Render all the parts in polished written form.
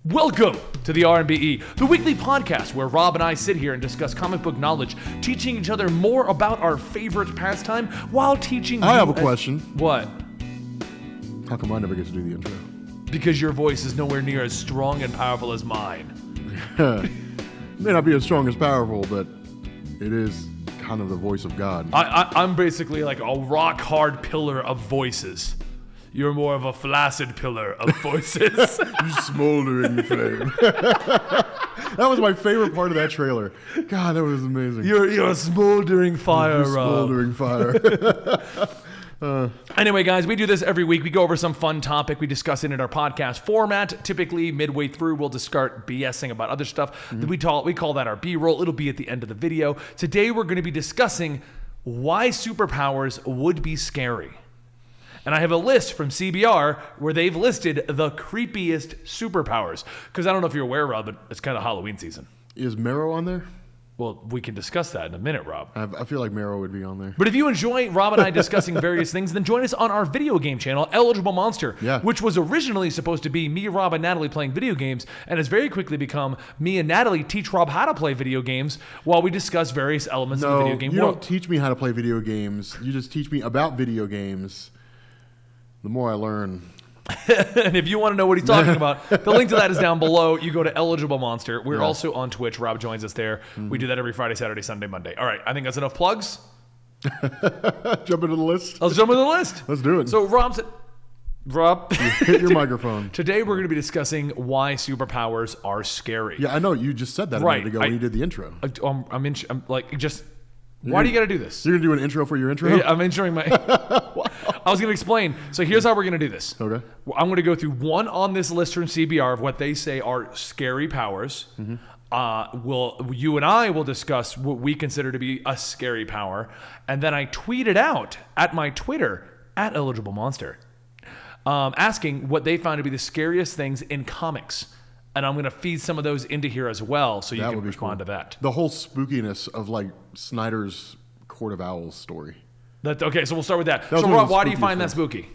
Welcome to the R&BE, the weekly podcast where Rob and I sit here and discuss comic book knowledge, teaching each other more about our favorite pastime while teaching I have a question. What? How come I never get to do the intro? Because your voice is nowhere near as strong and powerful as mine. It may not be as strong as powerful, but it is kind of the voice of God. I'm basically like a rock-hard pillar of voices. You're more of a flaccid pillar of voices. You smoldering flame. That was my favorite part of that trailer. God, that was amazing. You're a smoldering fire, Rob. Smoldering fire. Anyway, guys, we do this every week. We go over some fun topic. We discuss it in our podcast format. Typically, midway through, we'll just start BSing about other stuff. We call that our B-roll. It'll be at the end of the video. Today, we're going to be discussing why superpowers would be scary. And I have a list from CBR where they've listed the creepiest superpowers. Because I don't know if you're aware, Rob, but it's kind of Halloween season. Is Marrow on there? Well, we can discuss that in a minute, Rob. I feel like Marrow would be on there. But if you enjoy Rob and I discussing various things, then join us on our video game channel, Eligible Monster, which was originally supposed to be me, Rob, and Natalie playing video games, and has very quickly become me and Natalie teach Rob how to play video games while we discuss various elements of the video game you world. don't teach me how to play video games. You just teach me about video games. The more I learn. And if you want to know what he's talking about, the link to that is down below. You go to Eligible Monster. We're also on Twitch. Rob joins us there. We do that every Friday, Saturday, Sunday, Monday. All right, I think that's enough plugs. Jump into the list. Let's jump into the list. Let's do it. So Rob, hit your microphone. Today we're going to be discussing why superpowers are scary. Yeah, I know. You just said that a minute ago when you did the intro. Why do you got to do this? You're going to do an intro for your intro? Yeah, I'm introing my... Wow. I was going to explain. So here's how we're going to do this. Okay. I'm going to go through one on this list from CBR of what they say are scary powers. You and I will discuss what we consider to be a scary power. And then I tweet it out at my Twitter, at Eligible Monster, asking what they found to be the scariest things in comics. And I'm going to feed some of those into here as well, so you can respond to that. The whole spookiness of like Snyder's Court of Owls story. Okay, so we'll start with that. So Rob, why do you find that spooky?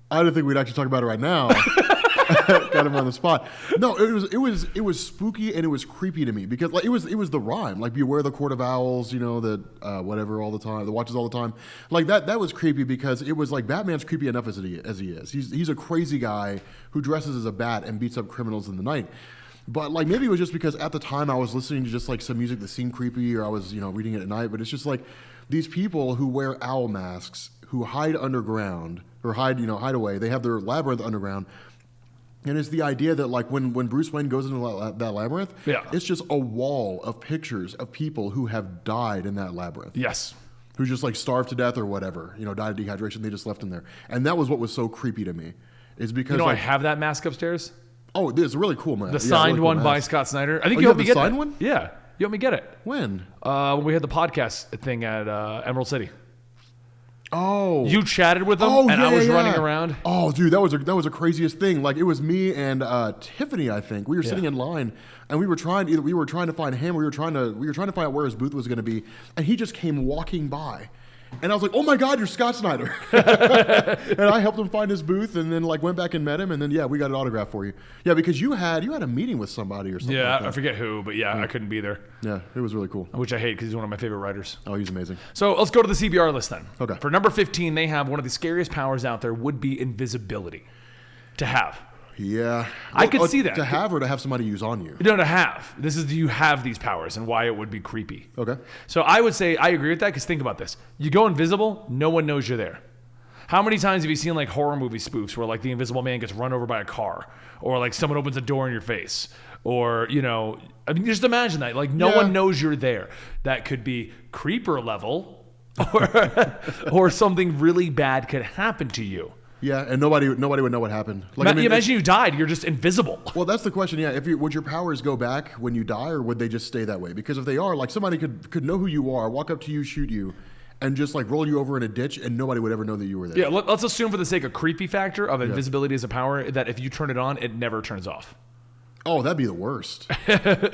I didn't think we'd actually talk about it right now. Got him on the spot. No, it was spooky and it was creepy to me because like it was the rhyme, like beware the Court of Owls, you know, the whatever all the time, the watches all the time. Like that was creepy because it was like Batman's creepy enough as he is. He's a crazy guy who dresses as a bat and beats up criminals in the night. But like maybe it was just because at the time I was listening to just like some music that seemed creepy or I was, reading it at night, but it's just like these people who wear owl masks, who hide underground or hide away. They have their labyrinth underground. And it's the idea that, like, when Bruce Wayne goes into that labyrinth, it's just a wall of pictures of people who have died in that labyrinth. Yes. Who just, like, starved to death or whatever, died of dehydration. They just left him there. And that was what was so creepy to me. Is because, I have that mask upstairs. Oh, it's a really cool mask. The signed really cool one by Scott Snyder. I think you helped me get the signed that. One? Yeah. You helped me get it. When? When we had the podcast thing at Emerald City. Oh, you chatted with them, I was running around. Oh, dude, that was a craziest thing. Like it was me and Tiffany. I think we were sitting in line, and we were trying to find him. We were trying to find out where his booth was going to be, and he just came walking by. And I was like, "Oh my God, you're Scott Snyder!" And I helped him find his booth, and then like went back and met him, and then we got an autograph for you. Yeah, because you had a meeting with somebody or something. Yeah, like that. I forget who, but I couldn't be there. Yeah, it was really cool. Which I hate because he's one of my favorite writers. Oh, he's amazing. So let's go to the CBR list then. Okay. For number 15, they have one of the scariest powers out there would be invisibility. To have. Yeah. I could see that. To have or to have somebody use on you? No, to have. This is, do you have these powers and why it would be creepy. Okay. So I would say I agree with that because think about this. You go invisible, no one knows you're there. How many times have you seen like horror movie spoofs where like the invisible man gets run over by a car or like someone opens a door in your face or, I mean, just imagine that. Like no one knows you're there. That could be creeper level or something really bad could happen to you. Yeah, and nobody would know what happened. Like, imagine you died, you're just invisible. Well, that's the question. Yeah, would your powers go back when you die, or would they just stay that way? Because if they are, like somebody could know who you are, walk up to you, shoot you, and just like roll you over in a ditch, and nobody would ever know that you were there. Yeah, let's assume for the sake of creepy factor of invisibility as a power that if you turn it on, it never turns off. Oh, that'd be the worst.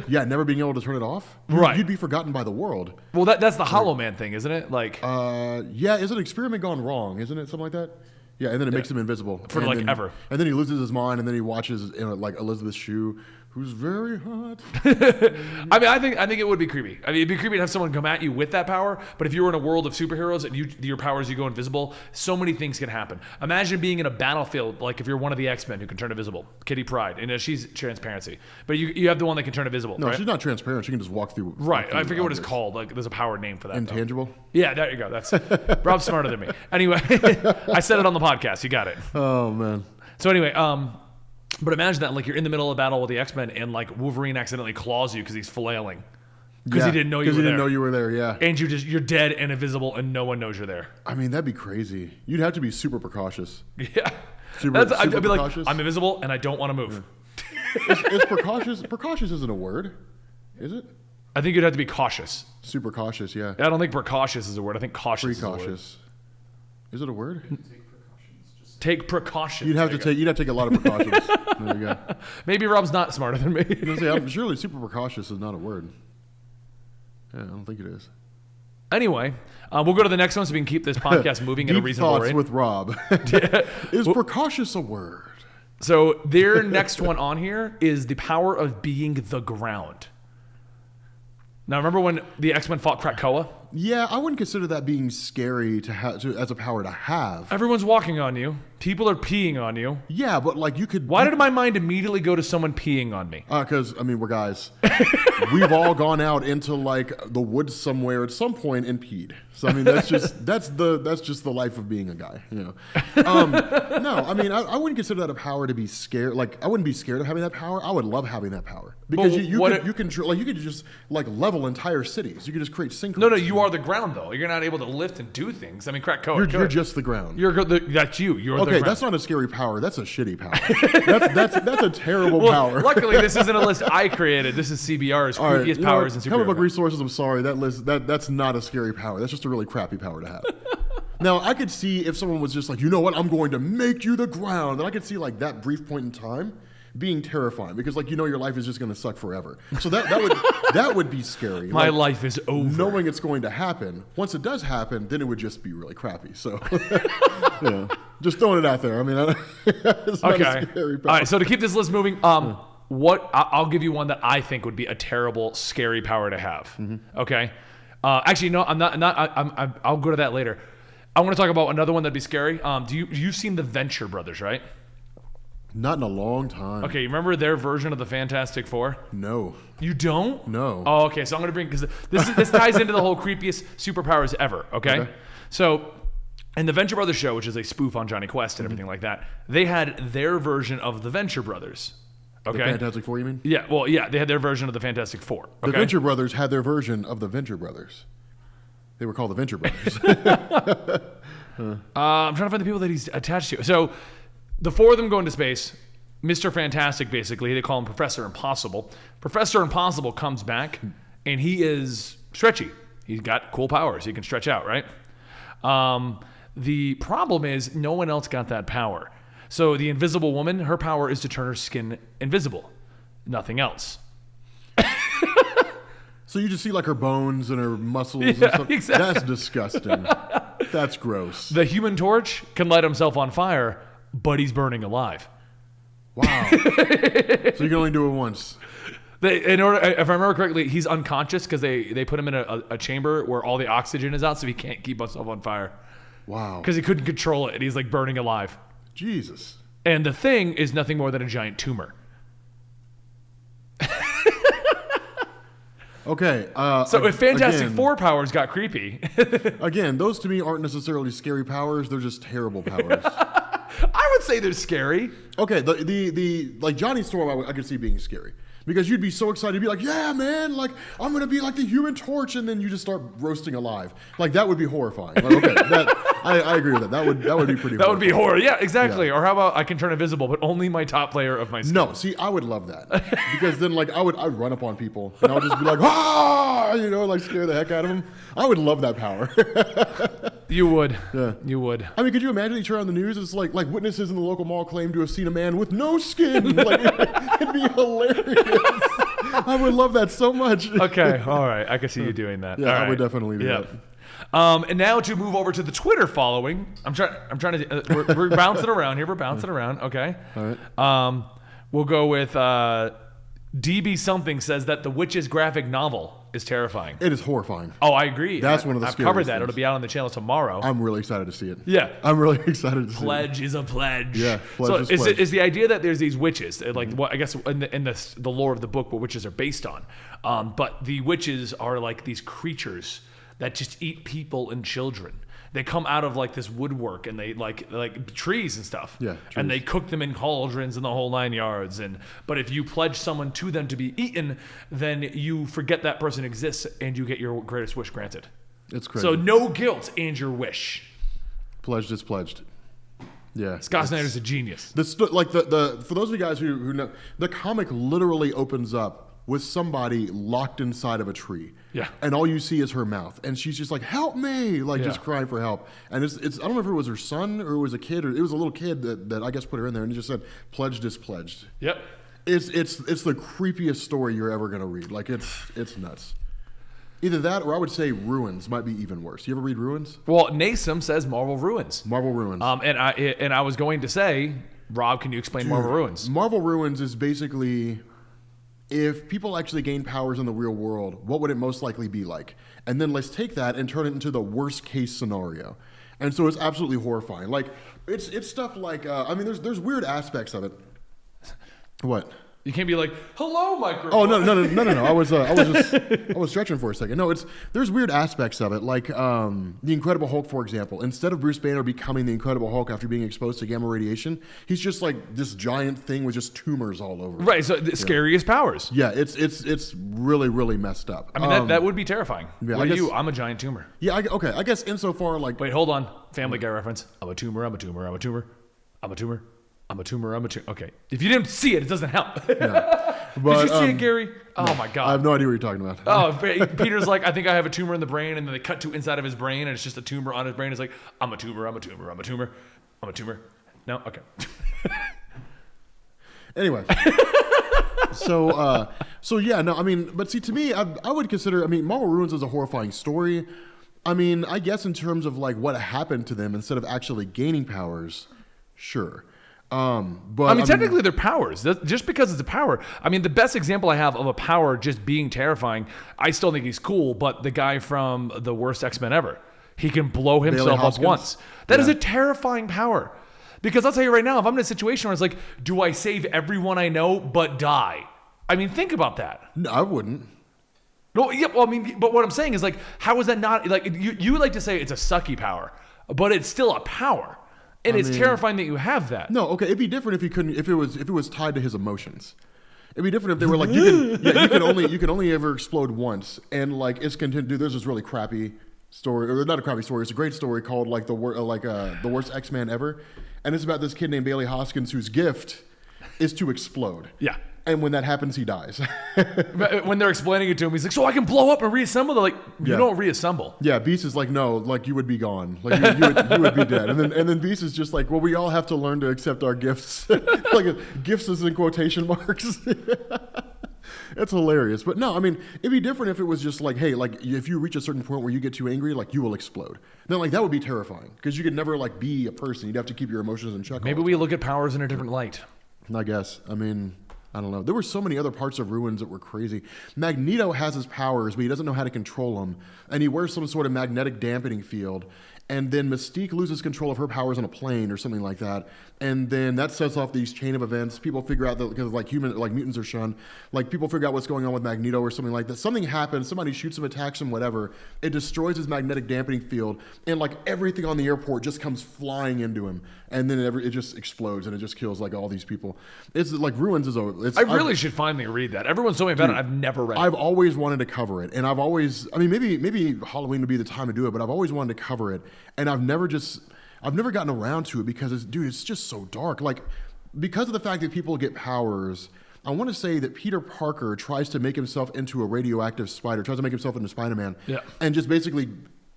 Yeah, never being able to turn it off. Right, you'd be forgotten by the world. Well, that's the Hollow Man thing, isn't it? Like, yeah, is an experiment gone wrong? Isn't it something like that? Yeah, and then it makes him invisible For, and like, then, ever. And then he loses his mind, and then he watches like Elizabeth Shue, who's very hot. I mean, I think it would be creepy. I mean, it'd be creepy to have someone come at you with that power. But if you were in a world of superheroes and your powers, you go invisible, so many things can happen. Imagine being in a battlefield, like if you're one of the X-Men who can turn invisible, Kitty Pryde, and she's transparency. But you have the one that can turn invisible. No, right? she's not transparent. She can just walk through. Right. Walk through I forget what it's objects. called. Like, there's a power name for that. Intangible. Though. Yeah, there you go. That's Rob's smarter than me. Anyway, I said it on the podcast. You got it. Oh man. So anyway, but imagine that, like, you're in the middle of battle with the X-Men and like Wolverine accidentally claws you because he's flailing because he didn't know you were there. Because he didn't know you were there. Yeah. And you're dead and invisible and no one knows you're there. I mean, that'd be crazy. You'd have to be super precautious. Yeah. I'd be like, I'm invisible and I don't want to move. Yeah. Is precautious? Precautious isn't a word, is it? I think you'd have to be cautious. Super cautious. Yeah. I don't think precautious is a word. I think cautious is a word. Precautious. Is it a word? Take precautions. You'd have to take a lot of precautions. There you go. Maybe Rob's not smarter than me. Surely super precautious is not a word. Yeah, I don't think it is. Anyway, we'll go to the next one so we can keep this podcast moving at a reasonable thoughts rate. with Rob. Is precautious a word? So their next one on here is the power of being the ground. Now, remember when the X-Men fought Krakoa? Yeah, I wouldn't consider that being scary to have as a power to have. Everyone's walking on you. People are peeing on you. Yeah, but like you could. Why did my mind immediately go to someone peeing on me? Because I mean, we're guys. We've all gone out into like the woods somewhere at some point and peed. So I mean, that's just the life of being a guy. You know. No, I mean, I wouldn't consider that a power to be scared. Like I wouldn't be scared of having that power. I would love having that power because you can just like level entire cities. You could just create sinkholes. No, you are the ground though. You're not able to lift and do things. I mean, Krakoa. You're just the ground. That's you. You're the okay. ground. That's not a scary power. That's a shitty power. that's a terrible power. Luckily, this isn't a list I created. This is CBR's creepiest powers and superhero. Comic book resources. I'm sorry. That's not a scary power. That's just a really crappy power to have. Now, I could see if someone was just like, you know what, I'm going to make you the ground. And I could see like that brief point in time being terrifying because like, you know, your life is just going to suck forever. So that would be scary. My like, life is over. Knowing it's going to happen. Once it does happen, then it would just be really crappy. So, just throwing it out there. I mean, it's not a scary power. All right. So to keep this list moving, I'll give you one that I think would be a terrible, scary power to have. Mm-hmm. Okay. Actually, no, I'm not. I'll go to that later. I want to talk about another one that'd be scary. You've seen the Venture Brothers, right? Not in a long time. Okay, you remember their version of the Fantastic Four? No. You don't? No. Oh, okay. So I'm going to bring, because this ties into the whole creepiest superpowers ever, okay? So in the Venture Brothers show, which is a spoof on Johnny Quest and everything like that, they had their version of the Venture Brothers. Okay. The Fantastic Four, you mean? Yeah, well, yeah, they had their version of the Fantastic Four. Okay? The Venture Brothers had their version of the Venture Brothers. They were called the Venture Brothers. I'm trying to find the people that he's attached to. So the four of them go into space. Mr. Fantastic, basically, they call him Professor Impossible. Professor Impossible comes back, and he is stretchy. He's got cool powers. He can stretch out, right? The problem is no one else got that power. So the Invisible Woman, her power is to turn her skin invisible. Nothing else. So you just see like her bones and her muscles and Yeah, stuff. exactly. That's disgusting. That's gross. The Human Torch can light himself on fire, but he's burning alive. Wow. So you can only do it once. If I remember correctly, he's unconscious because they put him in a chamber where all the oxygen is out, so he can't keep himself on fire. Wow. Because he couldn't control it, and he's like burning alive. Jesus. And the Thing is nothing more than a giant tumor. Okay. So if Fantastic Four powers got creepy, again, those to me aren't necessarily scary powers. They're just terrible powers. I would say they're scary. Okay, the like Johnny Storm, I could see being scary because you'd be so excited to be like, yeah, man, like I'm gonna be like the Human Torch, and then you just start roasting alive. Like that would be horrifying. Like, okay, I agree with that. That would be pretty. That would be horror. Yeah, exactly. Yeah. Or how about I can turn invisible, but only my top layer of my skin? No, see, I would love that because then like I'd run up on people and I would just be like, ah, you know, like scare the heck out of them. I would love that power. You would. Yeah. You would. I mean, could you imagine you turn on the news? It's like witnesses in the local mall claim to have seen a man with no skin. Like it'd be hilarious. I would love that so much. Okay, all right. I can see you doing that. Yeah, all I right. would definitely do that. And now to move over to the Twitter following. I'm trying to. We're bouncing around here. We're bouncing around. Okay. All right. We'll go with DB something says that the Witch's graphic novel is terrifying. It is horrifying. Oh, I agree. That's one of the I've scariest covered that. things. It'll be out on the channel tomorrow. I'm really excited to see it. Yeah. I'm really excited to see it. Pledge is a pledge. Yeah, pledge so is pledge. is the idea that there's these witches, like what I guess in the lore of the book, what witches are based on, but the witches are like these creatures that just eat people and children. They come out of like this woodwork and they like trees and stuff. Yeah, and trees. they cook them in cauldrons and the whole 9 yards. But if you pledge someone to them to be eaten, then you forget that person exists and you get your greatest wish granted. It's crazy. So no guilt and your wish. Pledged is pledged. Yeah. Scott Snyder's a genius. Like the for those of you guys who know, the comic literally opens up with somebody locked inside of a tree. Yeah. And all you see is her mouth. And she's just like, help me, like just crying for help. And it's I don't know if it was her son or it was a kid or it was a little kid that I guess put her in there and it just said, pledged is pledged. Yep. It's the creepiest story you're ever gonna read. Like it's nuts. Either that or I would say Ruins might be even worse. You ever read Ruins? Well, Nasum says Marvel Ruins. Marvel Ruins. And I was going to say, Rob, can you explain Marvel Ruins? Marvel Ruins is basically if people actually gain powers in the real world, what would it most likely be like? And then let's take that and turn it into the worst case scenario. And so it's absolutely horrifying. Like it's stuff like I mean there's weird aspects of it. What? You can't be like, hello, microphone. Oh no! I was stretching for a second. No, there's weird aspects of it, like the Incredible Hulk, for example. Instead of Bruce Banner becoming the Incredible Hulk after being exposed to gamma radiation, he's just like this giant thing with just tumors all over. Right. So the scariest powers. Yeah, it's really really messed up. I mean that would be terrifying. Yeah, What are you? I'm a giant tumor. Yeah. Okay. I guess insofar like Wait, hold on. Family Guy reference. I'm a tumor. I'm a tumor. I'm a tumor. I'm a tumor. I'm a tumor. I'm a tumor. Okay. If you didn't see it, it doesn't help. Yeah. But, Did you see it, Gary? Oh my God. I have no idea what you're talking about. Oh, Peter's like, I think I have a tumor in the brain, and then they cut to inside of his brain, and it's just a tumor on his brain. It's like, I'm a tumor. I'm a tumor. I'm a tumor. I'm a tumor. No, okay. Anyway. So yeah, no, I mean, but see, to me, I would consider, I mean, Marvel Ruins is a horrifying story. I mean, I guess in terms of like what happened to them instead of actually gaining powers, sure. But I mean, technically they're powers. Just because it's a power. I mean, the best example I have of a power just being terrifying, I still think he's cool, but the guy from the worst X-Men ever, he can blow himself up once. That is a terrifying power. Because I'll tell you right now, if I'm in a situation where it's like, do I save everyone I know but die? I mean, think about that. No, I wouldn't. No, yeah, well, I mean, but what I'm saying is like, how is that not, like, you like to say it's a sucky power, but it's still a power. And it's terrifying that you have that. No, okay, it'd be different if it was tied to his emotions. It'd be different if they were like you can only ever explode once, and like it's continued. Dude, there's this really crappy story, or not a crappy story. It's a great story called like the worst X-Man ever, and it's about this kid named Bailey Hoskins whose gift is to explode. Yeah. And when that happens, he dies. When they're explaining it to him, he's like, so I can blow up and reassemble? They're like, you don't reassemble. Yeah, Beast is like, no, like you would be gone. Like you would be dead. And then Beast is just like, well, we all have to learn to accept our gifts. Like gifts is in quotation marks. It's hilarious. But no, I mean, it'd be different if it was just like, hey, like if you reach a certain point where you get too angry, like you will explode. Then like that would be terrifying because you could never like be a person. You'd have to keep your emotions in check. Maybe we look at powers in a different light. I guess. I mean, I don't know. There were so many other parts of Ruins that were crazy. Magneto has his powers, but he doesn't know how to control them. And he wears some sort of magnetic dampening field. And then Mystique loses control of her powers on a plane or something like that. And then that sets off these chain of events. People figure out that because like mutants are shunned, like people figure out what's going on with Magneto or something like that. Something happens, somebody shoots him, attacks him, whatever. It destroys his magnetic dampening field, and like everything on the airport just comes flying into him. And then it just explodes and it just kills like all these people. It's like Ruins is over. I really should finally read that. Everyone's told me about it. I've never read it. I've always wanted to cover it, and I've always, I mean, maybe Halloween would be the time to do it, but I've always wanted to cover it, and I've never gotten around to it because it's just so dark. Like, because of the fact that people get powers, I want to say that Peter Parker tries to make himself into a radioactive spider, tries to make himself into SpiderMan, yeah, and just basically,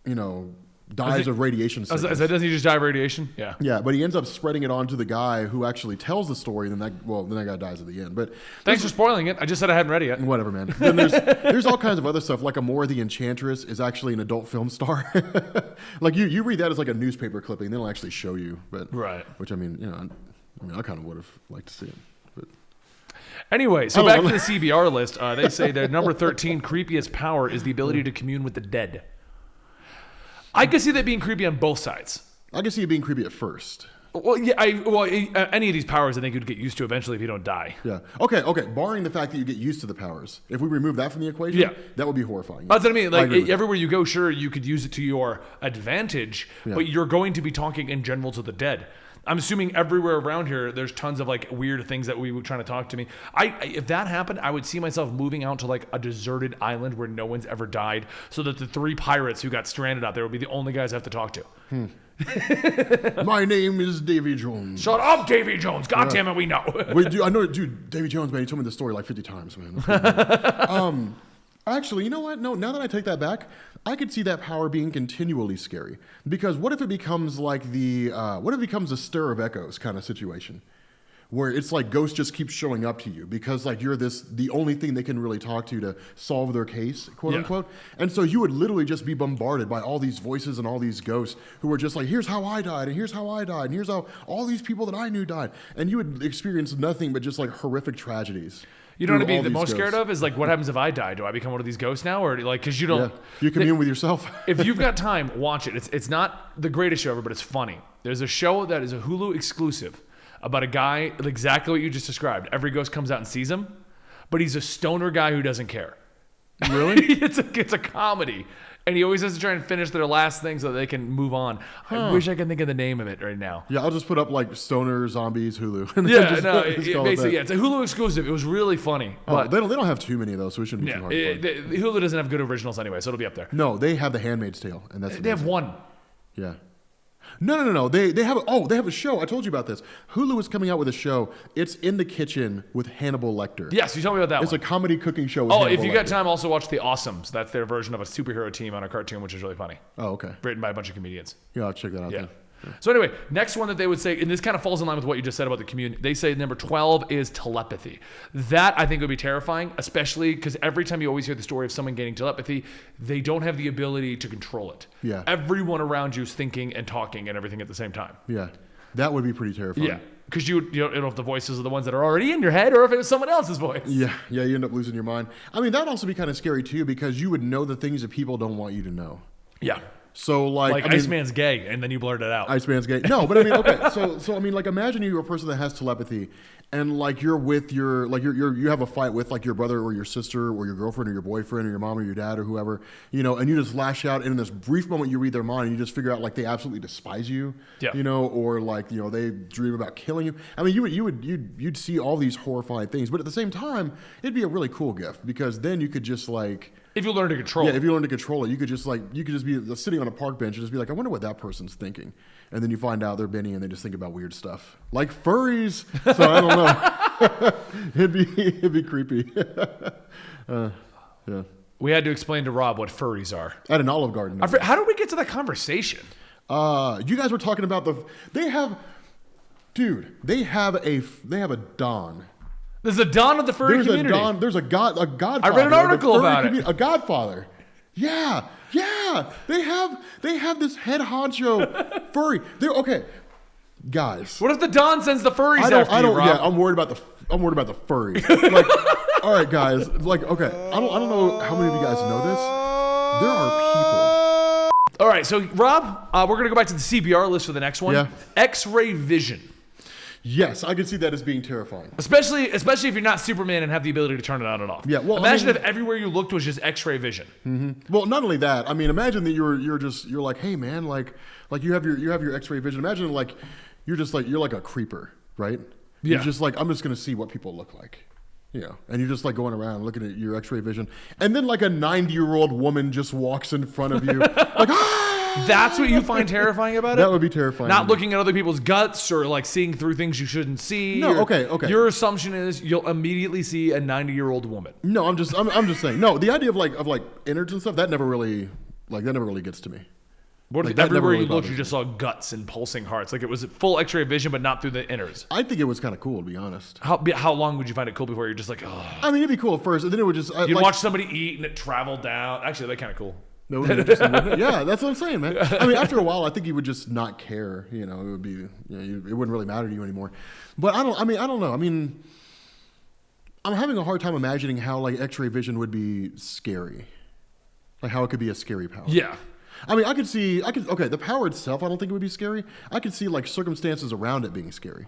you know, dies of radiation sickness. Doesn't he just die of radiation? Yeah. Yeah, but he ends up spreading it on to the guy who actually tells the story, and then that guy dies at the end. But thanks for spoiling it. I just said I hadn't read it yet. Whatever, man. Then there's all kinds of other stuff, like Amora the Enchantress is actually an adult film star. Like you read that as like a newspaper clipping, they don't actually show you, but right. Which I mean, I kind of would have liked to see it. But anyway, so back to the CBR list. They say their number 13 creepiest power is the ability to commune with the dead. I could see that being creepy on both sides. I can see it being creepy at first. Well, yeah. Any of these powers, I think you'd get used to eventually if you don't die. Yeah. Okay. Barring the fact that you get used to the powers, if we remove that from the equation, that would be horrifying. That's what I mean. Like everywhere you go, sure, you could use it to your advantage, but you're going to be talking in general to the dead. I'm assuming everywhere around here, there's tons of like weird things that we were trying to talk to me. If that happened, I would see myself moving out to like a deserted island where no one's ever died, so that the 3 pirates who got stranded out there would be the only guys I have to talk to. My name is Davy Jones. Shut up, Davy Jones! God damn it, we know. Wait, I know, dude. Davy Jones, man. He told me this story like 50 times, man. Actually, you know what? No, now that I take that back, I could see that power being continually scary. Because what if it becomes like what if it becomes a stir of echoes kind of situation? Where it's like ghosts just keep showing up to you because like you're the only thing they can really talk to solve their case, quote unquote. And so you would literally just be bombarded by all these voices and all these ghosts who are just like, here's how I died, and here's how I died, and here's how all these people that I knew died. And you would experience nothing but just like horrific tragedies. You know what I'd be the most scared of is like, what happens if I die? Do I become one of these ghosts now, or like, because you don't? Yeah. You commune with yourself. If you've got time, watch it. It's not the greatest show ever, but it's funny. There's a show that is a Hulu exclusive about a guy exactly what you just described. Every ghost comes out and sees him, but he's a stoner guy who doesn't care. Really? It's a comedy. And he always has to try and finish their last thing so that they can move on. I wish I could think of the name of it right now. Yeah, I'll just put up like Stoner Zombies Hulu. Basically, it's a Hulu exclusive. It was really funny. But they don't have too many of those, so it shouldn't be too hard. Hulu doesn't have good originals anyway, so it'll be up there. No, they have The Handmaid's Tale, and that's they have one. Yeah. No. They have a show. I told you about this. Hulu is coming out with a show. It's In the Kitchen with Hannibal Lecter. Yes, you told me about that It's a comedy cooking show with Hannibal Hannibal if you Lecter. got time, also watch The Awesomes. That's their version of a superhero team on a cartoon, which is really funny. Oh, okay. Written by a bunch of comedians. Yeah, I'll check that out then. So anyway, next one that they would say, and this kind of falls in line with what you just said about the community. They say number 12 is telepathy. That I think would be terrifying, especially because every time you always hear the story of someone getting telepathy, they don't have the ability to control it. Yeah. Everyone around you is thinking and talking and everything at the same time. Yeah. That would be pretty terrifying. Yeah. Because you don't know if the voices are the ones that are already in your head or if it was someone else's voice. Yeah, you end up losing your mind. I mean, that'd also be kind of scary too because you would know the things that people don't want you to know. Yeah. So like Iceman's gay, and then you blurt it out. Iceman's gay. No, but I mean, okay. So I mean, like, imagine you're a person that has telepathy, and like you're with you have a fight with like your brother or your sister or your girlfriend or your boyfriend or your mom or your dad or whoever, and you just lash out, and in this brief moment you read their mind, and you just figure out like they absolutely despise you, or like they dream about killing you. I mean, you'd see all these horrifying things, but at the same time, it'd be a really cool gift because then you could just like. If you learn to control it. Yeah, if you learn to control it, you could just be sitting on a park bench and just be like, I wonder what that person's thinking. And then you find out they're Benny and they just think about weird stuff. Like furries. So I don't know. it'd be creepy. Yeah. We had to explain to Rob what furries are. At an Olive Garden. How did we get to that conversation? You guys were talking about they have a Don. There's a Don of the furry community. There's a Godfather. I read an article about it. A Godfather. Yeah. They have this head honcho furry. Okay, guys. What if the Don sends the furries after you, Rob? Yeah, I'm worried about the furries. Like, all right, guys. Like, okay, I don't know how many of you guys know this. There are people. All right, so Rob, we're gonna go back to the CBR list for the next one. Yeah. XRay Vision. Yes, I can see that as being terrifying. Especially if you're not Superman and have the ability to turn it on and off. Yeah, well, imagine if everywhere you looked was just X-ray vision. Mm-hmm. Well, not only that. I mean, imagine that you're like, hey man, like you have your X-ray vision. Imagine like you're like a creeper, right? Yeah. You're just like, I'm just gonna see what people look like. And you're just like going around looking at your X-ray vision, and then like a 90-year-old woman just walks in front of you, like ah. That's what you find terrifying about it? That would be terrifying. Not looking at other people's guts or like seeing through things you shouldn't see. No, okay. Your assumption is you'll immediately see a 90-year-old woman. No, I'm just saying. No, the idea of like innards and stuff that never really gets to me. What Like, if that never everywhere really you looked, bothers you me. just saw guts and pulsing hearts? Like it was full X-ray vision, but not through the innards. I think it was kind of cool, to be honest. How long would you find it cool before you're just like, oh? I mean, it'd be cool at first, and then it would just... You'd watch somebody eat and it travel down. Actually, that's kind of cool. That would be interesting, wouldn't it? Yeah, that's what I'm saying, man. I mean, after a while, I think you would just not care. You know, it would be, it wouldn't really matter to you anymore. But I don't know. I mean, I'm having a hard time imagining how like X-ray vision would be scary, like how it could be a scary power. Yeah. I mean, okay, the power itself, I don't think it would be scary. I could see like circumstances around it being scary.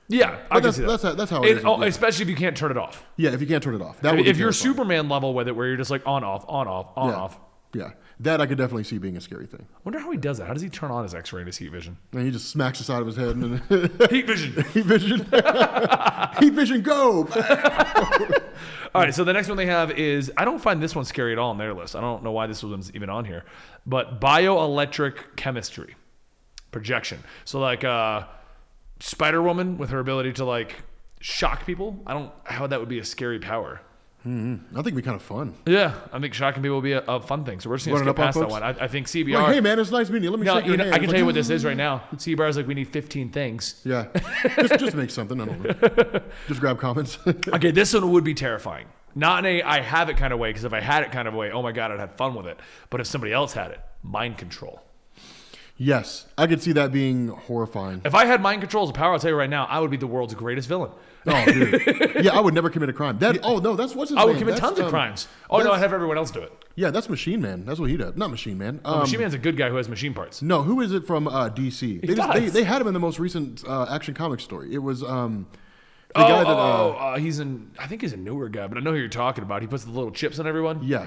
Yeah, I can see that's that. That's how it is. Oh, especially if you can't turn it off. Yeah, if you can't turn it off. That would be If you're terrifying. Superman level with it, where you're just like on, off, on, off, on, off. Yeah, that I could definitely see being a scary thing. I wonder how he does that. How does he turn on his X-ray and his heat vision? And he just smacks the side of his head and Heat vision. heat vision, heat vision, go. All right, so the next one they have is, I don't find this one scary at all on their list. I don't know why this one's even on here, but bioelectric chemistry projection. So like Spider-Woman with her ability to like shock people. How that would be a scary power. I think it'd be kind of fun. Yeah, I think shocking people would be a fun thing. So we're just going to Running skip up on past that folks? one. I think CBR. Like, hey man, it's nice meeting you. Let me shake your hand. I can It's tell you like, what this is right now. CBR is like, we need 15 things. Yeah, just make something. I don't know. Just grab comments. Okay, this one would be terrifying. Not in a I have it kind of way, because if I had it kind of way, oh my God, I'd have fun with it. But if somebody else had it, mind control. Yes, I could see that being horrifying. If I had mind control as a power, I'll tell you right now, I would be the world's greatest villain. Oh, dude. Yeah, I would never commit a crime. That's what's his name? I would commit That's, tons of crimes. Oh, no, I'd have everyone else do it. Yeah, that's Machine Man. That's what he does. Not Machine Man. Machine Man's a good guy who has machine parts. No, who is it from DC? They had him in the most recent Action Comics story. It was the guy that... I think he's a newer guy, but I know who you're talking about. He puts the little chips on everyone. Yeah.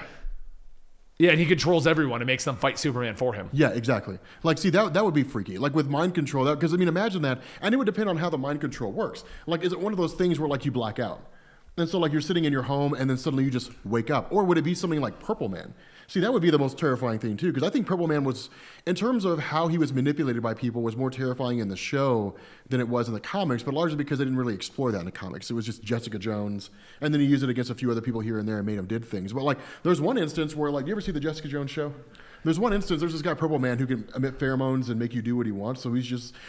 Yeah, and he controls everyone and makes them fight Superman for him. Yeah, exactly. Like, see, that would be freaky. Like, with mind control, because, I mean, imagine that. And it would depend on how the mind control works. Like, is it one of those things where, like, you black out? And so, like, you're sitting in your home, and then suddenly you just wake up. Or would it be something like Purple Man? See, that would be the most terrifying thing, too. Because I think Purple Man was, in terms of how he was manipulated by people, was more terrifying in the show than it was in the comics. But largely because they didn't really explore that in the comics. It was just Jessica Jones. And then he used it against a few other people here and there and made them did things. But, like, there's one instance where, like, you ever see the Jessica Jones show? There's one instance, there's this guy, Purple Man, who can emit pheromones and make you do what he wants. So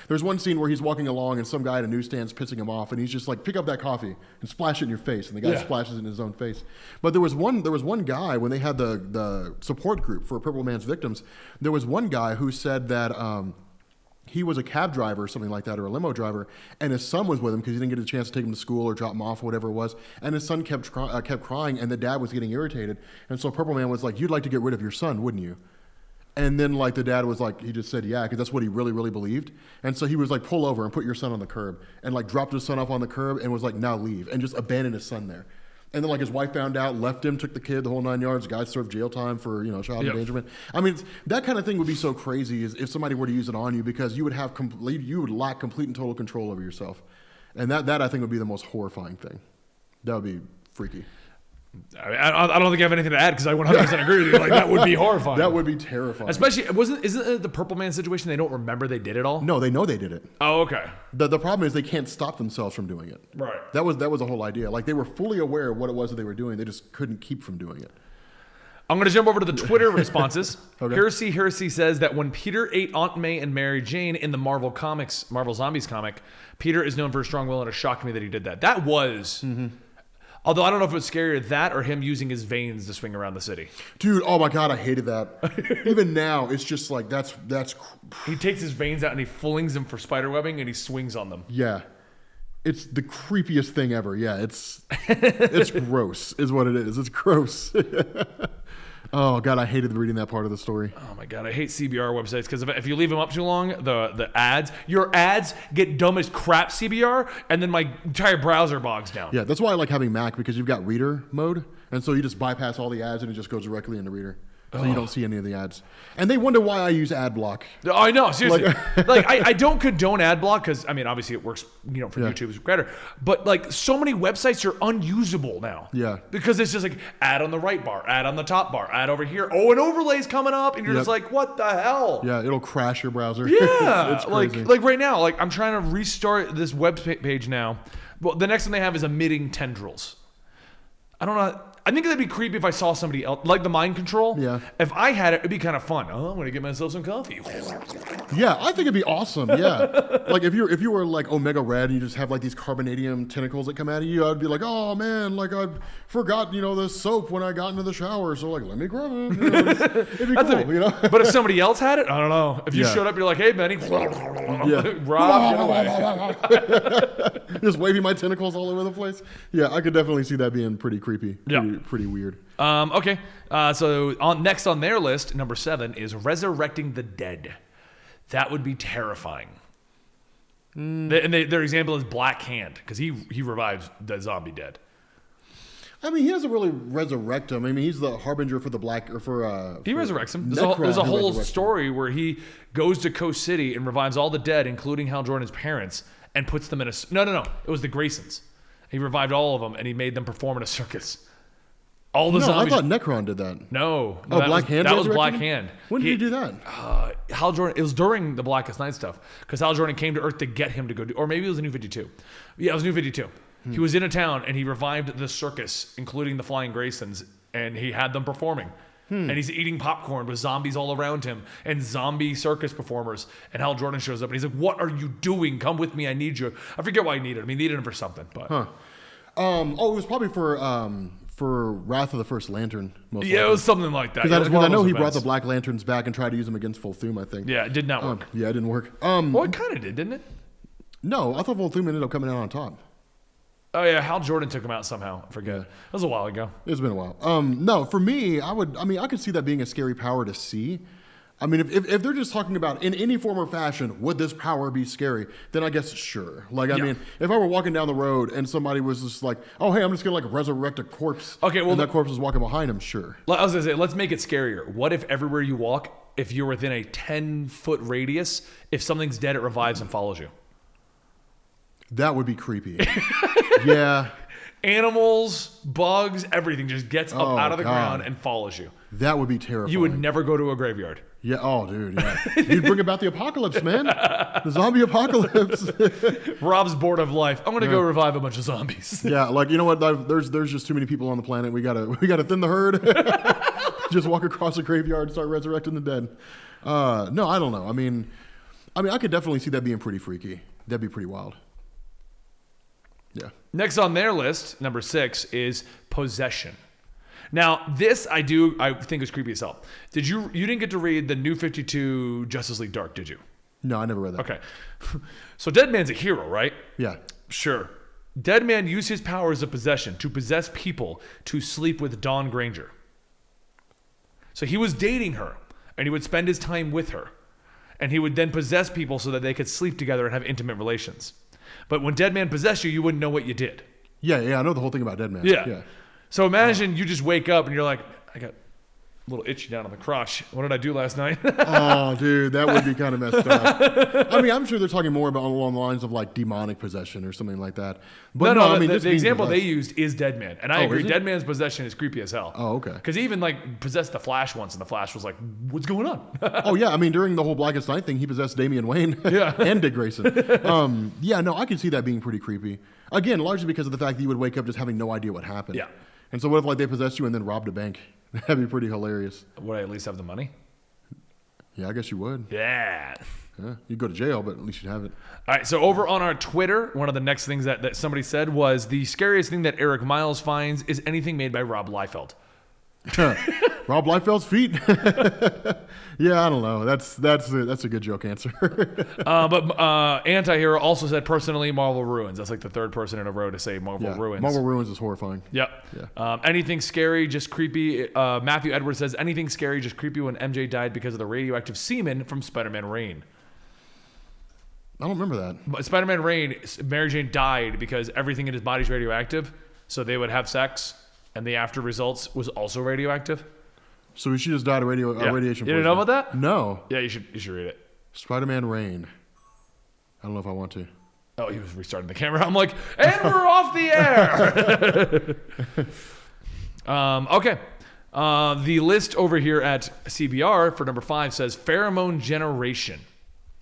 there's one scene where he's walking along and some guy at a newsstand's pissing him off, and he's just like, pick up that coffee and splash it in your face. And the guy splashes it in his own face. But there was one guy, when they had the support group for Purple Man's victims, there was one guy who said that he was a cab driver or something like that, or a limo driver, and his son was with him because he didn't get a chance to take him to school or drop him off or whatever it was. And his son kept crying, and the dad was getting irritated. And so Purple Man was like, you'd like to get rid of your son, wouldn't you? And then, like, the dad was like, he just said, yeah, because that's what he really, really believed. And so he was like, pull over and put your son on the curb, and like dropped his son off on the curb and was like, now leave, and just abandoned his son there. And then, like, his wife found out, left him, took the kid, the whole 9 yards. The guy served jail time for, child endangerment. I mean, that kind of thing would be so crazy if somebody were to use it on you, because you would lack complete and total control over yourself. And that I think would be the most horrifying thing. That would be freaky. I don't think I have anything to add, because I 100% agree with you. Like, that would be horrifying. That would be terrifying. Especially, isn't it the Purple Man situation? They don't remember they did it all? No, they know they did it. Oh, okay. The problem is they can't stop themselves from doing it. Right. That was the whole idea. Like, they were fully aware of what it was that they were doing. They just couldn't keep from doing it. I'm going to jump over to the Twitter responses. Okay. Hersey says that when Peter ate Aunt May and Mary Jane in the Marvel Zombies comic, Peter is known for his strong will, and it shocked me that he did that. That was... Mm-hmm. Although I don't know if it was scarier, that or him using his veins to swing around the city. Dude, oh my God, I hated that. Even now, it's just like, that's... He takes his veins out and he flings them for spider webbing and he swings on them. Yeah. It's the creepiest thing ever. Yeah, it's gross is what it is. It's gross. Oh God, I hated reading that part of the story. Oh my God, I hate CBR websites, because if you leave them up too long, the ads, your ads get dumb as crap, CBR, and then my entire browser bogs down. Yeah, that's why I like having Mac, because you've got reader mode, and so you just bypass all the ads and it just goes directly into reader. So you don't see any of the ads. And they wonder why I use ad block. Oh, I know, seriously. I don't condone ad block, because, I mean, obviously it works, for YouTube is better. But, like, so many websites are unusable now. Yeah. Because it's just like, ad on the right bar, ad on the top bar, ad over here. Oh, an overlay's coming up. And you're just like, what the hell? Yeah, it'll crash your browser. Yeah. It's crazy. Like right now, like I'm trying to restart this web page now. Well, the next one they have is emitting tendrils. I don't know. I think that'd be creepy if I saw somebody else, like the mind control. Yeah. If I had it, it'd be kind of fun. Oh, I'm gonna get myself some coffee. Yeah, I think it'd be awesome. Yeah, like if you were like Omega Red and you just have like these carbonadium tentacles that come out of you, I'd be like, oh man, like I forgot the soap when I got into the shower, so like let me grab it. It'd be cool, But if somebody else had it, I don't know. If you showed up, you're like, hey Benny, Rob, get away. Just waving my tentacles all over the place. Yeah, I could definitely see that being pretty creepy. Pretty weird. Okay. So next on their list, number 7 is resurrecting the dead. That would be terrifying. And their example is Black Hand because he revives the zombie dead. I mean, he doesn't really resurrect him. I mean, he's the harbinger for the black or for. He resurrects him. There's a whole story where he goes to Coast City and revives all the dead, including Hal Jordan's parents, and puts them in a. No. It was the Graysons. He revived all of them and he made them perform in a circus. All the zombies. I thought Necron did that. No. Black Hand? That was Black Hand. When did he do that? Hal Jordan, it was during the Blackest Night stuff, because Hal Jordan came to Earth to get him to go do, or maybe it was the New 52. Yeah, it was New 52. He was in a town and he revived the circus, including the Flying Graysons, and he had them performing. And he's eating popcorn with zombies all around him and zombie circus performers. And Hal Jordan shows up and he's like, what are you doing? Come with me. I need you. I forget why he needed him. He needed him for something. But. It was probably for Wrath of the First Lantern. Most likely. It was something like that. Because I know he brought the Black Lanterns back and tried to use them against Volthoom, I think. Yeah, it did not work. It didn't work. Well, it kind of did, didn't it? No, I thought Volthoom ended up coming out on top. Oh, yeah, Hal Jordan took him out somehow. I forget. It was a while ago. It's been a while. No, for me, I could see that being a scary power to see. I mean, if they're just talking about in any form or fashion, would this power be scary? Then I guess sure. Like, I mean, if I were walking down the road and somebody was just like, oh, hey, I'm just going to like resurrect a corpse. Okay, well, and that corpse is walking behind him, sure. I was going to say, let's make it scarier. What if everywhere you walk, if you're within a 10-foot radius, if something's dead, it revives and follows you? That would be creepy. Yeah. Animals, bugs, everything just gets up out of the ground and follows you. That would be terrifying. You would never go to a graveyard. Yeah. Oh, dude. Yeah. You'd bring about the apocalypse, man. The zombie apocalypse. Rob's bored of life. I'm gonna go revive a bunch of zombies. Yeah. Like, you know what? There's just too many people on the planet. We gotta thin the herd. Just walk across a graveyard and start resurrecting the dead. No, I don't know. I mean, I could definitely see that being pretty freaky. That'd be pretty wild. Yeah. Next on their list, number 6, is possession. Now, this I think is creepy as hell. You didn't get to read the New 52 Justice League Dark, did you? No, I never read that. Okay. So Deadman's a hero, right? Yeah. Sure. Deadman used his powers of possession to possess people to sleep with Dawn Granger. So he was dating her, and he would spend his time with her. And he would then possess people so that they could sleep together and have intimate relations. But when Deadman possessed you, you wouldn't know what you did. Yeah, I know the whole thing about Deadman. Yeah. So imagine you just wake up and you're like, I got a little itchy down on the crotch. What did I do last night? Oh, dude, that would be kind of messed up. I mean, I'm sure they're talking more about along the lines of like demonic possession or something like that. But no, I mean, the example they used is Deadman. And I agree, Deadman's possession is creepy as hell. Oh, okay. Because he even like possessed the Flash once, and the Flash was like, what's going on? Oh, yeah. I mean, during the whole Blackest Night thing, he possessed Damian Wayne and Dick Grayson. I could see that being pretty creepy. Again, largely because of the fact that you would wake up just having no idea what happened. Yeah. And so what if like they possessed you and then robbed a bank? That'd be pretty hilarious. Would I at least have the money? Yeah, I guess you would. Yeah. You'd go to jail, but at least you'd have it. All right, so over on our Twitter, one of the next things that somebody said was the scariest thing that Eric Miles finds is anything made by Rob Liefeld. Rob Liefeld's feet. Yeah, I don't know. That's a good joke answer. But Antihero also said personally Marvel Ruins. That's like the third person in a row to say Marvel Ruins. Marvel Ruins is horrifying. Yep. Yeah. Anything scary, just creepy. Matthew Edwards says anything scary, just creepy when MJ died because of the radioactive semen from Spider-Man Reign. I don't remember that. But Spider-Man Reign, Mary Jane died because everything in his body is radioactive. So they would have sex, and the after results was also radioactive. So she just died of radiation poisoning. You didn't know about that? No. Yeah, you should read it. Spider-Man Reign. I don't know if I want to. Oh, he was restarting the camera. I'm like, and we're off the air. Okay. The list over here at CBR for number 5 says pheromone generation.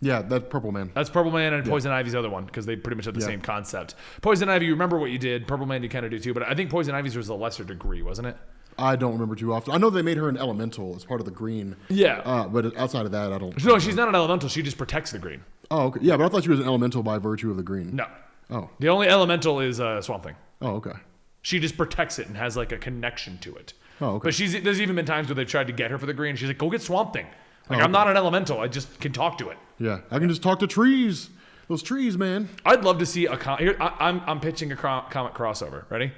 Yeah, that's Purple Man. That's Purple Man, and Poison Ivy's the other one because they pretty much have the same concept. Poison Ivy, you remember what you did. Purple Man, you kind of do too, but I think Poison Ivy's was a lesser degree, wasn't it? I don't remember too often. I know they made her an elemental as part of the green. Yeah. But outside of that, I don't. No, she's not an elemental. She just protects the green. Oh, okay. Yeah, but I thought she was an elemental by virtue of the green. No. Oh. The only elemental is Swamp Thing. Oh, okay. She just protects it and has like a connection to it. Oh, okay. But there's even been times where they've tried to get her for the green. She's like, go get Swamp Thing. Like, I'm not an elemental. I just can talk to it. Yeah, I can just talk to trees. Those trees, man. I'd love to see I'm pitching a comic crossover. Ready?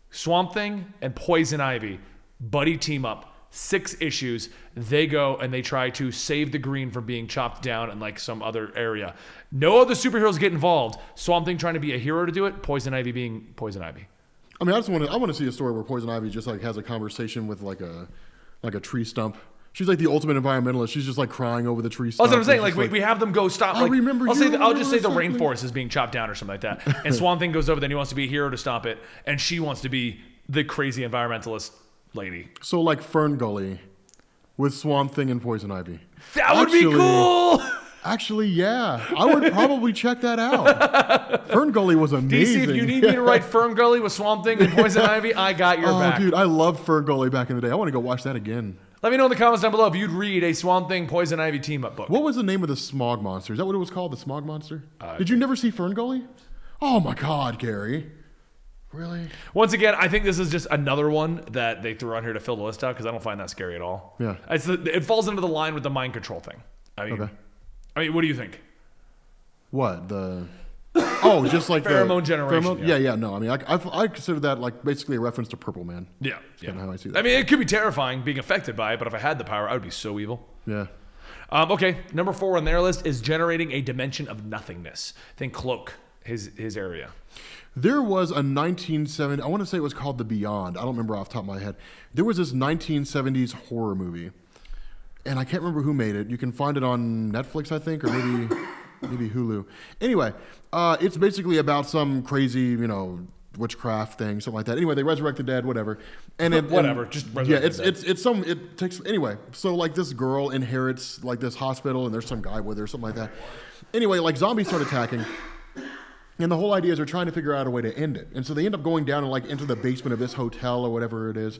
Swamp Thing and Poison Ivy buddy team up. 6 issues. They go and they try to save the green from being chopped down in like some other area. No other superheroes get involved. Swamp Thing trying to be a hero to do it. Poison Ivy being Poison Ivy. I mean, I want to see a story where Poison Ivy just like has a conversation with like a tree stump. She's like the ultimate environmentalist. She's just like crying over the tree stump. That's what I'm saying. Like we have them go stop. I like, remember. I'll just say the rainforest is being chopped down or something like that. And Swamp Thing goes over. Then he wants to be a hero to stop it, and she wants to be the crazy environmentalist lady. So like Fern Gully, with Swamp Thing and Poison Ivy. That would be cool. Actually, yeah, I would probably check that out. Fern Gully was amazing. DC, if you need me to write Fern Gully with Swamp Thing and Poison Ivy, I got your back. Oh, dude, I loved Fern Gully back in the day. I want to go watch that again. Let me know in the comments down below if you'd read a Swamp Thing, Poison Ivy team-up book. What was the name of the smog monster? Is that what it was called, the smog monster? Did you never see Fern Gully? Oh, my God, Gary. Really? Once again, I think this is just another one that they threw on here to fill the list out because I don't find that scary at all. Yeah. It falls into the line with the mind control thing. I mean, what do you think? What? Oh, just like pheromone generation. Yeah. No, I mean, I consider that like basically a reference to Purple Man. Yeah. That's kind of how I see that. I mean, it could be terrifying being affected by it, but if I had the power, I would be so evil. Yeah. Okay, number 4 on their list is generating a dimension of nothingness. Think Cloak, his area. There was a 1970, I want to say it was called The Beyond. I don't remember off the top of my head. There was this 1970s horror movie, and I can't remember who made it. You can find it on Netflix, I think, or maybe Hulu. Anyway, it's basically about some crazy, witchcraft thing, something like that. Anyway, they resurrect the dead, whatever. Just resurrect the dead. It takes, anyway, so like this girl inherits like this hospital, and there's some guy with her, something like that. Anyway, like zombies start attacking. And the whole idea is they're trying to figure out a way to end it. And so they end up going down and like into the basement of this hotel or whatever it is.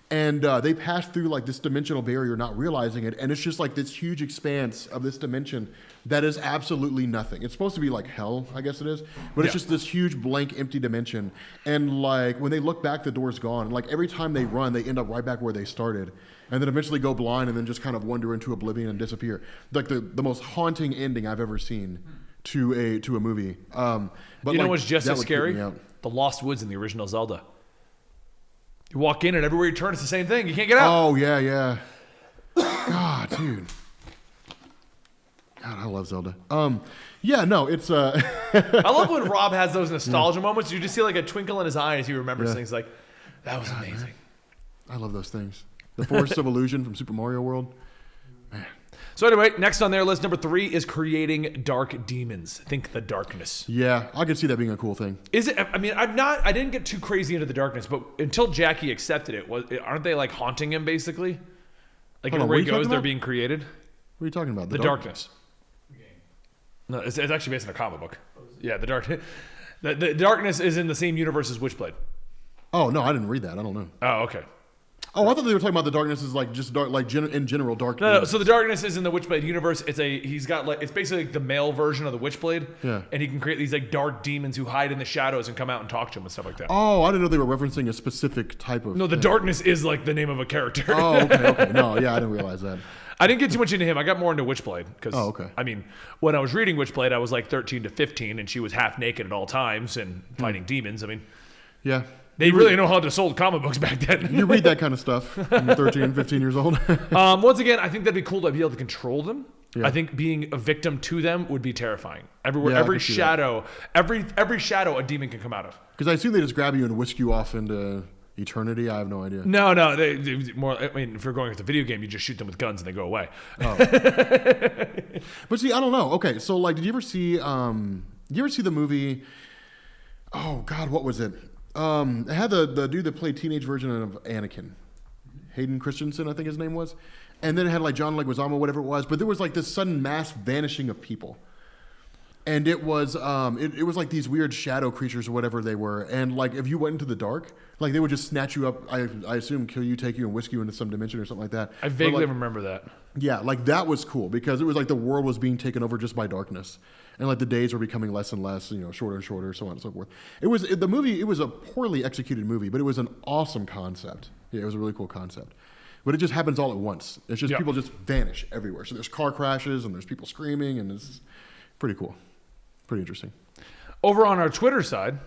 And they pass through like this dimensional barrier, not realizing it. And it's just like this huge expanse of this dimension that is absolutely nothing. It's supposed to be like hell, I guess it is. But it's just this huge blank, empty dimension. And like when they look back, the door's gone. And like every time they run, they end up right back where they started. And then eventually go blind and then just kind of wander into oblivion and disappear. Like the most haunting ending I've ever seen to a movie. But you know what's just as scary? The Lost Woods in the original Zelda. You walk in and everywhere you turn, it's the same thing. You can't get out. Oh, yeah. God, dude. God, I love Zelda. Yeah, no, it's... I love when Rob has those nostalgia moments. You just see like a twinkle in his eye as he remembers things like, that was amazing. Man. I love those things. The Forest of Illusion from Super Mario World. Man. So anyway, next on their list, number 3 is creating dark demons. Think the darkness. Yeah, I could see that being a cool thing. Is it? I mean, I didn't get too crazy into the darkness, but until Jackie accepted it, aren't they like haunting him basically? Like everywhere he goes, they're being created. What are you talking about? The darkness. No, it's actually based on a comic book. Yeah, the darkness is in the same universe as Witchblade. Oh no, I didn't read that. I don't know. Oh, okay. Oh, I thought they were talking about the darkness is like just dark, like in general dark. No. So the darkness is in the Witchblade universe. He's got like it's basically like the male version of the Witchblade. Yeah. And he can create these like dark demons who hide in the shadows and come out and talk to him and stuff like that. Oh, I didn't know they were referencing a specific type of. No, the darkness is like the name of a character. Oh, okay. No, yeah, I didn't realize that. I didn't get too much into him. I got more into Witchblade because, I mean, when I was reading Witchblade, I was like 13 to 15, and she was half naked at all times and fighting demons. I mean, yeah. They really know how to sold comic books back then. You read that kind of stuff when you're 13, 15 years old. Once again, I think that'd be cool to be able to control them. Yeah. I think being a victim to them would be terrifying. Yeah, every shadow a demon can come out of. Because I assume they just grab you and whisk you off into eternity. I have no idea. No, they more. I mean, if you're going with the video game, you just shoot them with guns and they go away. Oh. But see, I don't know. Okay, so like, did you ever see? The movie? Oh God, what was it? It had the dude that played teenage version of Anakin, Hayden Christensen, I think his name was. and then it had like John Leguizamo, whatever it was, but there was like this sudden mass vanishing of people. And it was it was like these weird shadow creatures or whatever they were. And like if you went into the dark, like they would just snatch you up, I assume kill you, take you, and whisk you into some dimension or something like that. I vaguely like, remember that. Yeah, like that was cool because it was like the world was being taken over just by darkness. And like the days were becoming less and less, shorter and shorter, so on and so forth. It was a poorly executed movie, but it was an awesome concept. Yeah, it was a really cool concept. But it just happens all at once. It's just people just vanish everywhere. So there's car crashes and there's people screaming and it's pretty cool. Pretty interesting. Over on our Twitter side,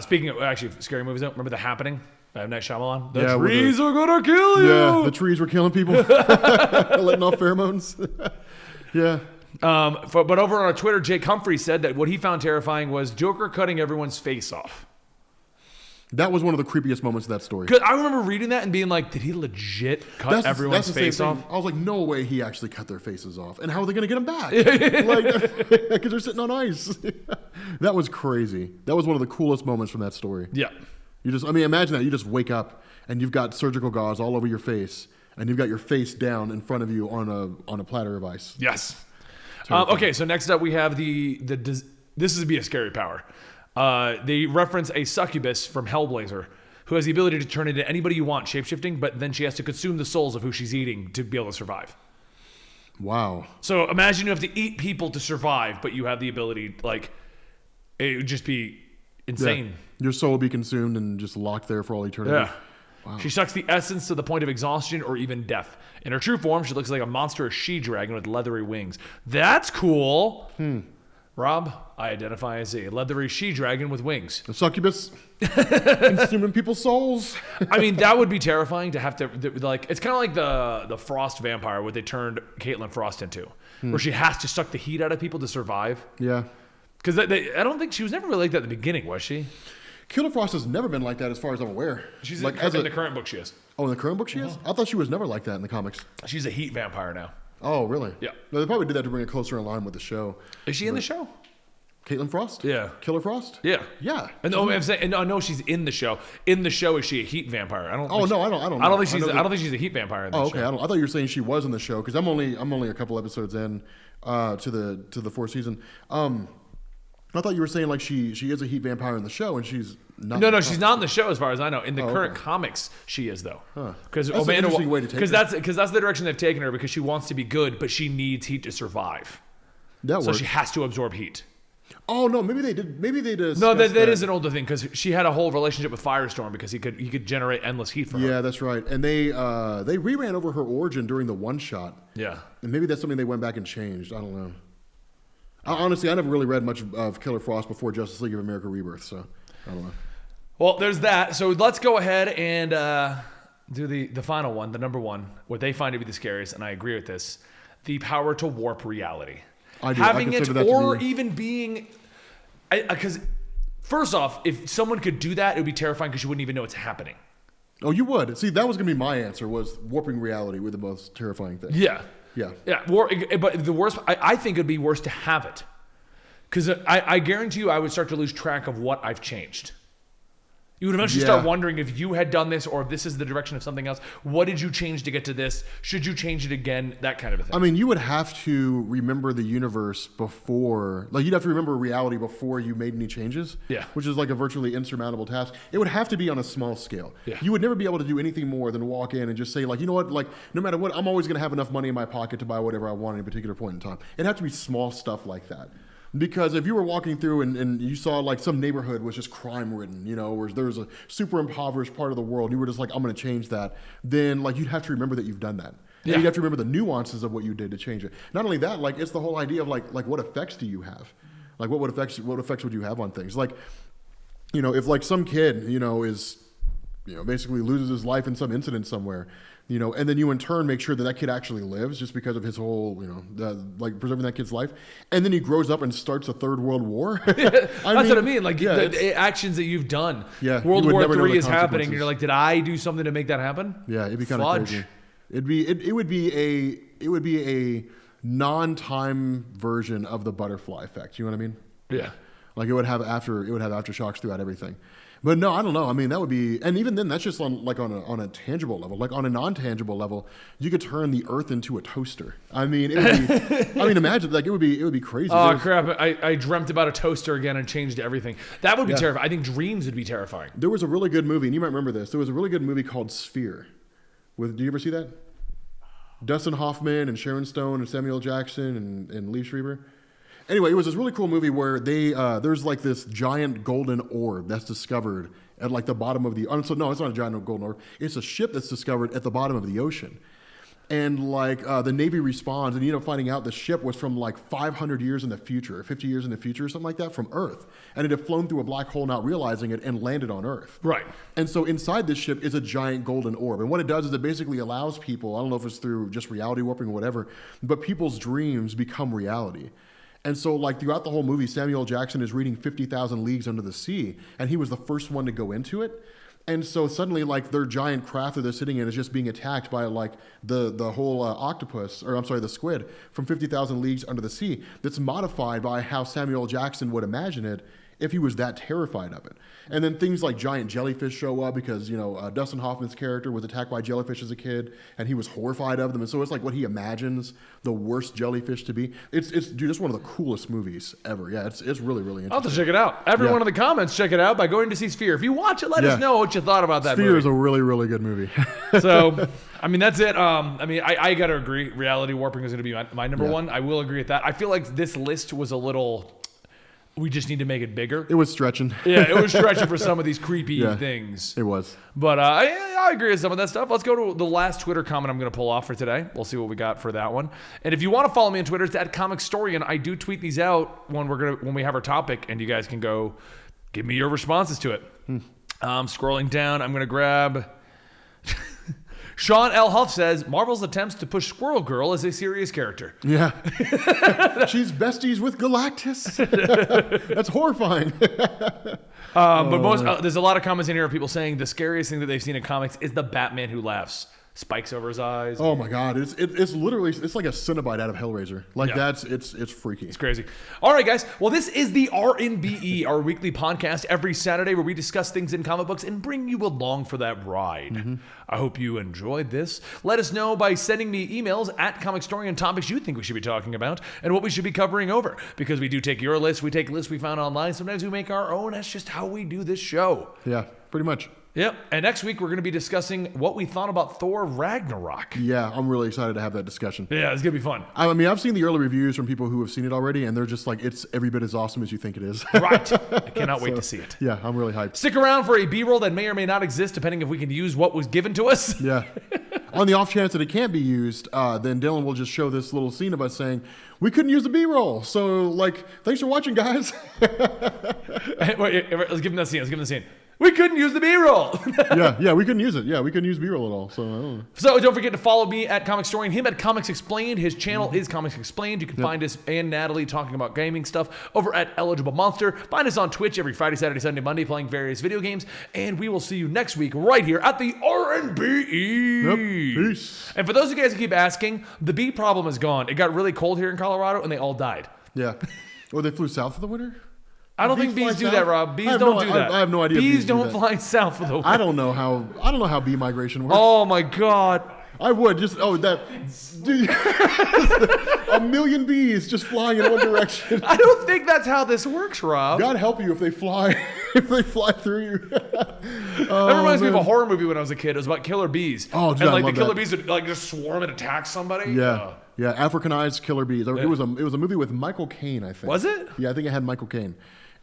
speaking of actually scary movies, remember The Happening by M. Night Shyamalan? The trees are gonna kill you. Yeah, the trees were killing people, letting off pheromones. Yeah. But over on our Twitter, Jake Humphrey said that what he found terrifying was Joker cutting everyone's face off. That was one of the creepiest moments of that story. Because I remember reading that and being like, did he legit cut everyone's face off? I was like, no way he actually cut their faces off. And how are they going to get them back? Because they're sitting on ice. That was crazy. That was one of the coolest moments from that story. Yeah. Imagine that. You just wake up and you've got surgical gauze all over your face and you've got your face down in front of you on a platter of ice. Yes. Okay, so next up we have this is be a scary power. They reference a succubus from Hellblazer who has the ability to turn into anybody you want, shapeshifting, but then she has to consume the souls of who she's eating to be able to survive. Wow. So imagine you have to eat people to survive, but you have the ability, it would just be insane. Yeah. Your soul will be consumed and just locked there for all eternity. Yeah. Wow. She sucks the essence to the point of exhaustion or even death. In her true form, she looks like a monstrous she-dragon with leathery wings. That's cool. Rob, I identify as a leathery she-dragon with wings. A succubus consuming people's souls. I mean, that would be terrifying to have to, it's kind of like the Frost vampire, what they turned Caitlin Frost into, where she has to suck the heat out of people to survive. Yeah. Because I don't think she was never really like that at the beginning, was she? Killer Frost has never been like that as far as I'm aware. She's like in the current book she is. Oh, in the current book she is? I thought she was never like that in the comics. She's a heat vampire now. Oh, really? Yeah. No, they probably did that to bring it closer in line with the show. Is she in the show? Caitlin Frost? Yeah. Killer Frost? Yeah. Yeah. And I'm saying, no, she's in the show. In the show, is she a heat vampire? I don't know. I don't. I don't think she's a heat vampire in the show. Okay. I thought you were saying she was in the show because I'm only a couple episodes in to the fourth season. I thought you were saying like she is a heat vampire in the show and she's not. No, she's not in the show as far as I know. In the current comics, she is though. Because that's an interesting way to take it. Because that's the direction they've taken her because she wants to be good, but she needs heat to survive. That works. She has to absorb heat. Oh no, maybe they did. Maybe they did. No, that is an older thing because she had a whole relationship with Firestorm because he could generate endless heat for her. Yeah, that's right. And they reran over her origin during the one shot. Yeah. And maybe that's something they went back and changed. I don't know. Honestly, I never really read much of Killer Frost before Justice League of America Rebirth, so I don't know. Well, there's that. So let's go ahead and do the final one, the number one, what they find to be the scariest, and I agree with this, the power to warp reality. I do. Having it or even being... Because first off, if someone could do that, it would be terrifying because you wouldn't even know it's happening. Oh, you would. See, that was going to be my answer, was warping reality were the most terrifying thing. Yeah. Yeah. But the worst, I think it'd be worse to have it. Because I guarantee you I would start to lose track of what I've changed. You would eventually start wondering if you had done this or if this is the direction of something else. What did you change to get to this? Should you change it again? That kind of a thing. I mean, you would have to remember the universe before, like you'd have to remember reality before you made any changes. Yeah. Which is like a virtually insurmountable task. It would have to be on a small scale. Yeah. You would never be able to do anything more than walk in and just say like, you know what, like no matter what, I'm always going to have enough money in my pocket to buy whatever I want at a particular point in time. It'd have to be small stuff like that. Because if you were walking through and you saw like some neighborhood was just crime ridden, where there was a super impoverished part of the world, and you were just like, I'm going to change that, then like you'd have to remember that you've done that. Yeah. And you'd have to remember the nuances of what you did to change it. Not only that, like it's the whole idea of like what effects do you have? Like what effects would you have on things? Like, if like some kid, is, basically loses his life in some incident somewhere, and then you in turn make sure that kid actually lives just because of his whole, like preserving that kid's life. And then he grows up and starts a third world war. That's what I mean. Like the actions that you've done. Yeah, World War III is happening. And you're like, did I do something to make that happen? Yeah, it'd be kind of crazy. It would be a non-time version of the butterfly effect. You know what I mean? Yeah. Like it would have aftershocks throughout everything. But no, I don't know. I mean, that would be, and even then, that's just on a tangible level. Like on a non-tangible level, you could turn the Earth into a toaster. I mean, it would be. I mean, imagine like it would be crazy. Oh crap! I dreamt about a toaster again and changed everything. That would be terrifying. I think dreams would be terrifying. There was a really good movie, and you might remember this. There was a really good movie called Sphere. Did you ever see that? Dustin Hoffman and Sharon Stone and Samuel Jackson and Lee Schreiber. Anyway, it was this really cool movie where there's like this giant golden orb that's discovered at like the bottom of the. So no, it's not a giant golden orb. It's a ship that's discovered at the bottom of the ocean, and like the Navy responds, and you end up finding out the ship was from like 500 years in the future, 50 years in the future, or something like that, from Earth, and it had flown through a black hole, not realizing it, and landed on Earth. Right. And so inside this ship is a giant golden orb, and what it does is it basically allows people. I don't know if it's through just reality warping or whatever, but people's dreams become reality. And so, like, throughout the whole movie, Samuel Jackson is reading 50,000 Leagues Under the Sea, and he was the first one to go into it. And so suddenly, like, their giant craft that they're sitting in is just being attacked by, like, the whole the squid from 50,000 Leagues Under the Sea that's modified by how Samuel Jackson would imagine it if he was that terrified of it. And then things like giant jellyfish show up because, Dustin Hoffman's character was attacked by jellyfish as a kid, and he was horrified of them. And so it's like what he imagines the worst jellyfish to be. Dude, it's one of the coolest movies ever. Yeah, it's really, really interesting. I'll have to check it out. Everyone in the comments, check it out by going to see Sphere. If you watch it, let us know what you thought about that movie. Sphere is a really, really good movie. So, I mean, that's it. I got to agree. Reality warping is going to be my number one. I will agree with that. I feel like this list was a little... We just need to make it bigger. It was stretching. Yeah, it was stretching for some of these creepy things. It was. But I agree with some of that stuff. Let's go to the last Twitter comment I'm going to pull off for today. We'll see what we got for that one. And if you want to follow me on Twitter, it's @Comicstorian. I do tweet these out when we have our topic, and you guys can go give me your responses to it. Scrolling down, I'm going to grab... Sean L. Huff says, Marvel's attempts to push Squirrel Girl as a serious character. Yeah. She's besties with Galactus. That's horrifying. But there's a lot of comments in here of people saying the scariest thing that they've seen in comics is the Batman who laughs. Spikes over his eyes. Oh my God! It's literally like a Cenobite out of Hellraiser. Like it's freaky. It's crazy. All right, guys. Well, this is the RNBE, our weekly podcast every Saturday where we discuss things in comic books and bring you along for that ride. I hope you enjoyed this. Let us know by sending me emails @Comicstorian topics you think we should be talking about and what we should be covering over. Because we do take your list, we take lists we found online. Sometimes we make our own. That's just how we do this show. Yeah, pretty much. Yep. And next week, we're going to be discussing what we thought about Thor Ragnarok. Yeah, I'm really excited to have that discussion. Yeah, it's going to be fun. I mean, I've seen the early reviews from people who have seen it already, and they're just like, it's every bit as awesome as you think it is. Right. I cannot wait to see it. Yeah, I'm really hyped. Stick around for a B-roll that may or may not exist, depending if we can use what was given to us. Yeah. On the off chance that it can't be used, then Dylan will just show this little scene of us saying, we couldn't use the B-roll. So, like, thanks for watching, guys. Wait, let's give him that scene. Let's give him the scene. We couldn't use the B-roll. yeah, we couldn't use it. Yeah, we couldn't use B-roll at all. So I don't know. So don't forget to follow me @Comicstorian, him @Comics Explained. His channel is Comics Explained. You can find us and Natalie talking about gaming stuff over at Eligible Monster. Find us on Twitch every Friday, Saturday, Sunday, Monday, playing various video games. And we will see you next week right here at the RNBE. Yep. Peace. And for those of you guys who keep asking, the bee problem is gone. It got really cold here in Colorado, and they all died. Yeah. Or they flew south for the winter? I don't think bees do that, Rob. Bees don't do that. I have no idea. Bees don't fly south for the winter. I don't know how bee migration works. Oh my God. I would just dude, a million bees just flying in one direction. I don't think that's how this works, Rob. God help you if they fly through you. That reminds me of a horror movie when I was a kid. It was about killer bees. Oh, dude, and I like love the killer that. bees would like just swarm and attack somebody. Yeah. Yeah, Africanized killer bees. It was a movie with Michael Caine, I think. Was it? Yeah, I think it had Michael Caine.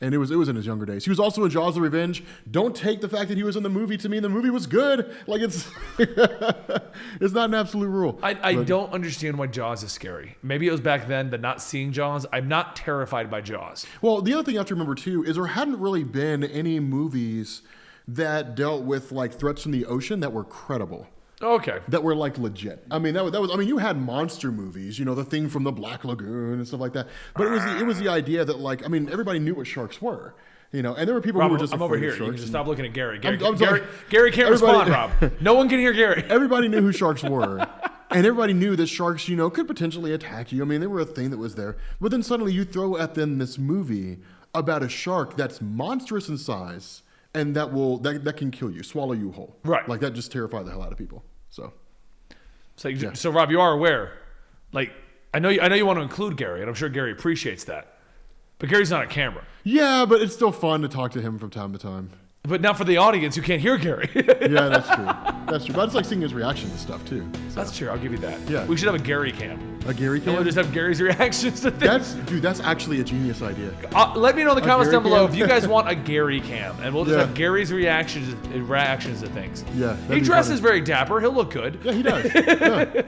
And it was in his younger days. He was also in Jaws of Revenge. Don't take the fact that he was in the movie to mean the movie was good. Like it's it's not an absolute rule. I don't understand why Jaws is scary. Maybe it was back then, but not seeing Jaws. I'm not terrified by Jaws. Well, the other thing you have to remember too is there hadn't really been any movies that dealt with like threats from the ocean that were credible. Okay. That were like legit. I mean, that was. I mean, you had monster movies, the Thing from the Black Lagoon and stuff like that. But it was the idea that like, I mean, everybody knew what sharks were, and there were people Rob, who were just. I'm over afraid here. of You sharks can just stop looking at Gary. Gary can't Everybody- respond, Rob. No one can hear Gary. Everybody knew who sharks were. And everybody knew that sharks, could potentially attack you. I mean, they were a thing that was there. But then suddenly you throw at them this movie about a shark that's monstrous in size and that can kill you, swallow you whole. Right. Like that just terrified the hell out of people. So So Rob, you are aware. Like I know you want to include Gary, and I'm sure Gary appreciates that. But Gary's not on camera. yeah, but it's still fun to talk to him from time to time. But now for the audience who can't hear Gary. Yeah, that's true. That's true. But it's like seeing his reaction to stuff too. So. That's true. I'll give you that. Yeah. We should have a Gary cam. A Gary And cam? we'll just have Gary's reactions to things. That's actually a genius idea. Let me know in the comments Gary down below cam? if you guys want a Gary cam, and we'll just Yeah. have Gary's reactions to things. Yeah, He that'd be dresses funny. very dapper. He'll look good. Yeah, he does. Yeah.